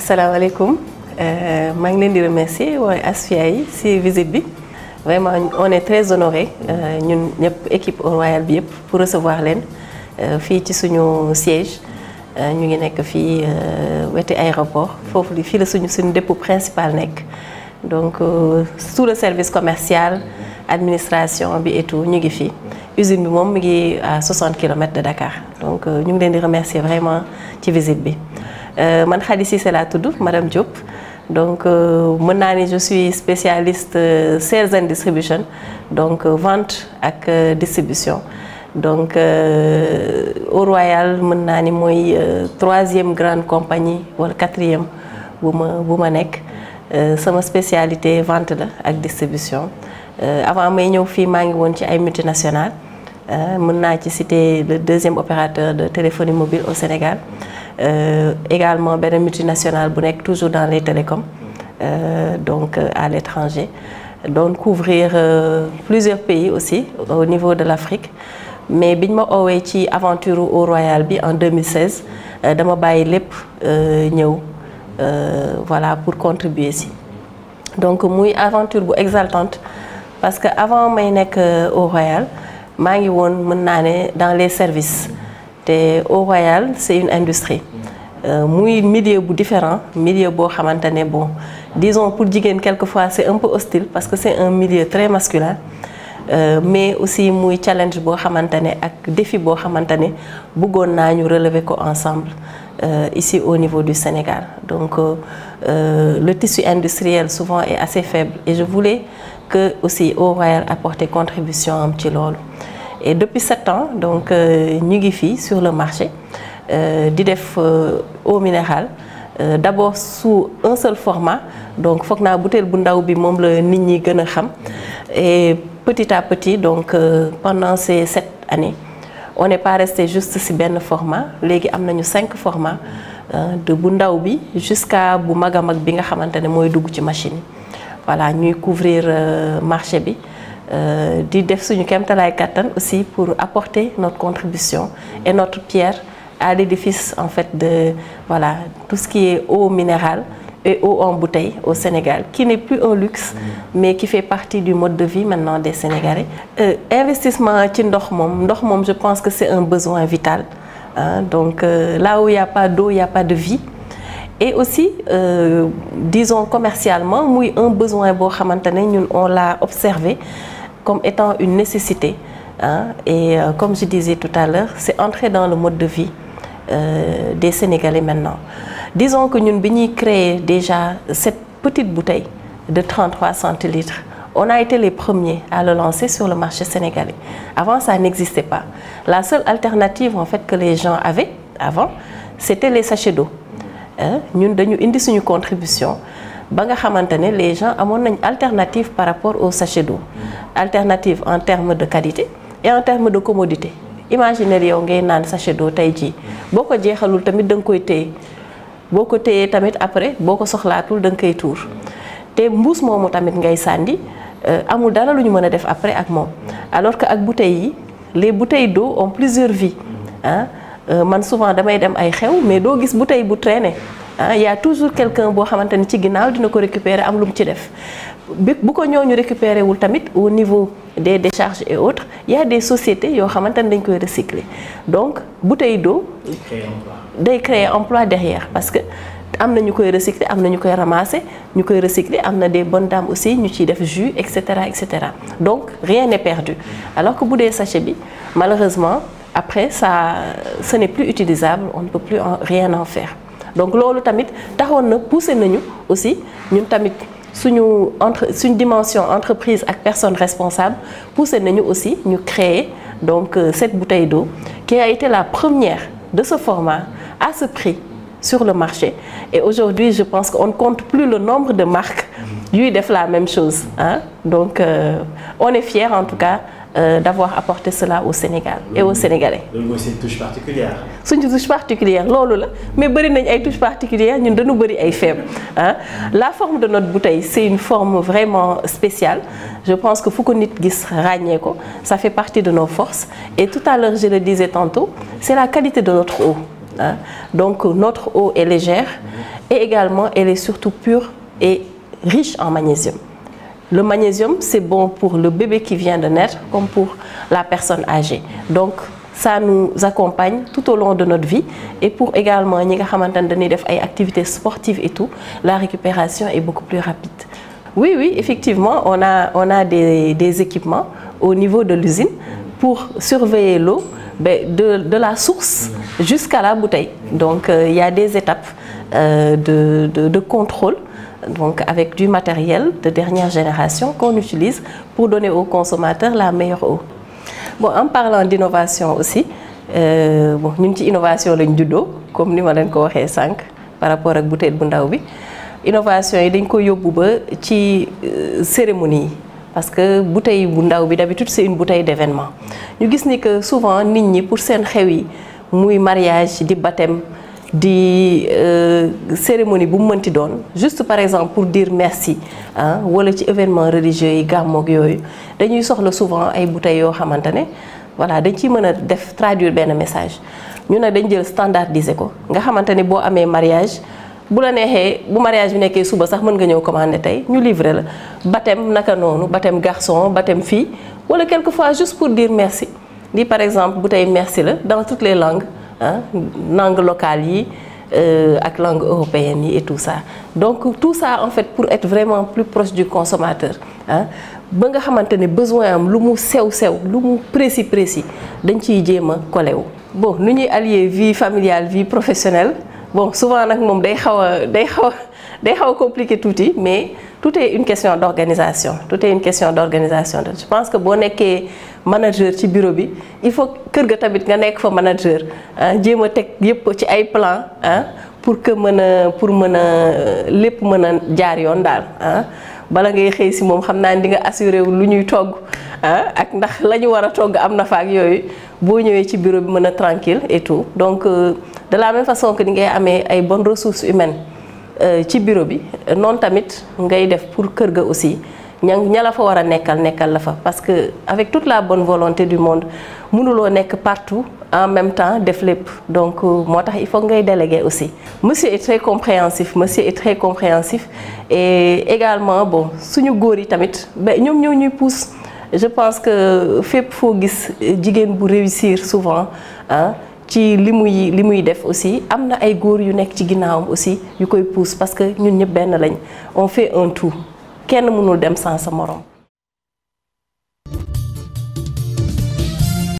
asalaamaaleykum maa ngi leen di remercier waa Asfiya yi ci visite bi vraiment on est très honoré ñun ñëpp équipe Eau Royal bi yëpp pour recevoir leen fii ci suñu siège ñu ngi nekk fii wetu aéroport foofu fii la suñu dépôt principal nekk donc tout le service commercial administration bi et tout ñu ngi fii usine bi moom mi ngi à 60 km de Dakar donc ñu ngi leen di remercier vraiment ci visite bi. Man Khady Cissé laa tudd madame Diop donc mën naa ni je suis spécialiste sales and distribution donc vente ak distribution donc Eau Royal mën naa ni mooy troisième grande compagnie wala quatrième bu ma nekk sama spécialité vente la ak distribution avant may ñëw fii maa ngi woon ci ay multinationales mën naa ci citer le deuxième opérateur de téléphonie mobile au Sénégal. Également benn multinationale bu nekk toujours dans les télécoms donc à l'étranger donc couvrir plusieurs pays aussi au niveau de l'Afrique mais biñ ma oowee ci aventure Eau Royal bi en 2016 dama bàyyi lépp ñëw voilà pour contribuer si donc muy aventure bu exaltante parce que avant may nekk Eau Royal maa ngi woon mën naa ne dans les services te Eau Royal c'est une industrie muy milieu bu différent milieu boo xamante ne bon disons pour jigéen quelquefois c'est un peu hostile parce que c'est un milieu très masculin mais aussi muy challenge boo xamante ne ak défi boo xamante ne bëggoon naa ñu relever ko ensemble ici au niveau du Sénégal donc le tissu industriel souvent est assez faible et je voulais que aussi Eau Royal apporter contribution am ci loolu. Et depuis 7 ans donc ñu ngi fii sur le marché di def eau minérale d'abord sous un seul format donc foog naa bouteille bu ndaw bi moom la nit ñi gën a xam et petit à petit donc pendant ces 7 années on n'est pas resté juste ci benn format léegi am nañu 5 formats de bu ndaw bi jusqu'à bu mag a mag bi nga xamante ne mooy dugg ci machine yi voilà ñuy couvrir marché bi. Di def suñu kéemtalaay kattan aussi pour apporter notre contribution et notre pierre à l'édifice en fait de voilà tout ce qui est eau minérale et eau en bouteille au Sénégal qui n'est plus un luxe mais qui fait partie du mode de vie maintenant des Sénégalais. Investissement ci ndox moom je pense que c'est un besoin vital donc là où il y a pas d'eau il y a pas de vie. Et aussi disons commercialement muy un besoin boo xamante ne ñun on l'a observé comme étant une nécessité et comme je disais tout à l'heure c'est entré dans le mode de vie des Sénégalais maintenant. Disons que ñun bi ñuy créer déjà cette petite bouteille de 33 centilitres on a été les premiers à le lancer sur le marché sénégalais. Avant ça n'existait pas. La seule alternative en fait que les gens avaient avant c'était les sachets d'eau. Ñun dañu indi suñu contribution ba nga xamante ne les gens amoon nañ alternative par rapport au sachet d'eau alternative en termes de qualité et en termes de commodité. Imaginez yow ngay naan sachet d'eau tey jii boo ko jeexalul tamit da nga koy téye boo ko téyee tamit après boo ko soxlaatul da nga koy tuur te mbuus moomu tamit ngay sànni amul dara lu ñu mën a def après ak moom alors que ak bouteilles yi les bouteilles d'eau ont plusieurs vies man souvent damay dem ay xew mais doo gis bouteille bu traîner il y a toujours quelqu'un boo xamante ni ci ginnaaw dina ko récupérer am lu mu ci def bu ko ñooñu récupérer wul tamit au niveau des décharges et autres il y a des sociétés yoo xamante ni dañ koy recycler donc bouteille d'eau day créer emploi derrière parce que am na ñu koy recycler am na ñu koy ramasser ñu koy recycler am na des bonnes dames aussi ñu ciy def jus et cetera et cetera donc rien n'est perdu alors que bu dee sachet bi malheureusement après ça ce n'est plus utilisable on ne peut plus rien en faire donc loolu tamit taxoon na pousser nañu aussi ñun tamit suñu dimension entreprise ak personne responsable pousser nañu aussi ñu créer donc cette bouteille d'eau qui a été la première de ce format à ce prix sur le marché et aujourd'hui je pense qu'on ne compte plus le nombre de marques yuy def la même chose donc on est fiers en tout cas d'avoir apporté cela au Sénégal et aux Sénégalais. loolu mooy seen touche particulière. suñu touche particulière loolu la mais bëri nañ ay touche particulière ñun dañu bëri ay faibles la forme de notre bouteille c'est une forme vraiment spéciale je pense que fu ko nit gis ràññee ko ça fait partie de nos forces et tout à l'heure je le disais tantôt c'est la qualité de notre eau. hein. Donc notre eau est légère et également elle est surtout pure et riche en magnésium. Le magnésium, c'est bon pour le bébé qui vient de naître comme pour la personne âgée. Donc ça nous accompagne tout au long de notre vie et pour également ñi nga xamantane dañuy def ay activités sportives et tout, la récupération est beaucoup plus rapide. Oui, effectivement, on a des équipements au niveau de l'usine pour surveiller l'eau de la source jusqu'à la bouteille. Donc il y a des étapes de contrôle, donc avec du matériel de dernière génération qu'on utilise pour donner aux consommateurs la meilleure eau. Bon, en parlant d'innovation aussi, bon, ñun ci innovation lañ juddoo comme ni ma leen ko waxee sànq par rapport ak bouteille bu ndaw bi. Innovation yi dañ ko yóbbu ba ci cérémonie yi parce que bouteille bu ndaw bi d'habitude c'est une bouteille d'événement. Ñu gis ni que souvent nit ñi pour seen xew yi muy mariage di baptême di cérémonie bu mu mënti doon juste par exemple pour dire merci ah wala ci événement religieux yi gàmmoog yooyu dañuy soxla souvent ay bouteilles yoo xamante ne voilà dañ ciy mën a def traduire benn message ñu ne dañ jël standardisé ko nga xamante ne boo amee mariage bu la neexee bu mariage bi nekkee suba sax mën nga ñëw commander tey ñu livrer la baptême naka noonu baptême garçon baptême fille wala quelquefois juste pour dire merci lii par exemple bouteille merci la dans toutes les langues. Hein, langue locale yi ak langue européenne yi et tout ça. Donc tout ça en fait pour être vraiment plus proche du consommateur hein ba nga xamante ne besoin am lu mu sew lu mu précis dañ ciy jéem a collé wu. Bon nu ñuy allier vie familiale vie professionnelle bon souvent nag moom day xaw a compliqué tuuti mais tout est une question d'organisation. Tout est une question d'organisation. Je pense que boo nekkee manager ci bureau bi il faut kër ga tamit nga nekk fa manager jéem a teg yëpp ci ay plan pour que mën a lépp mën a jaar yoon daal bala ngay xëy si moom xam naa di nga assuré wu lu ñuy togg ak ndax la ñu war a togg am na fa ak yooyu boo ñëwee ci bureau bi mën a tranquille et tout donc de la même façon que ni ngay amee ay bonnes ressources humaines ci bureau bi noonu tamit ngay def pour kër ga aussi ña la fa war a nekkal la fa parce que avec toute la bonne volonté du monde mënuloo nekk partout en même temps def lépp donc moo tax il faut ngay déléguer aussi. Monsieur est très compréhensif et également bon suñu góor yi tamit ba ñoom ñoo ñuy pousse je pense que fépp foo gis jigéen bu réussir souvent ci li muy def aussi am na ay góor yu nekk ci ginnaawam aussi yu koy pousse parce que ñun ñëpp benn lañ on fait un tout kenn mënul dem sans sa morom.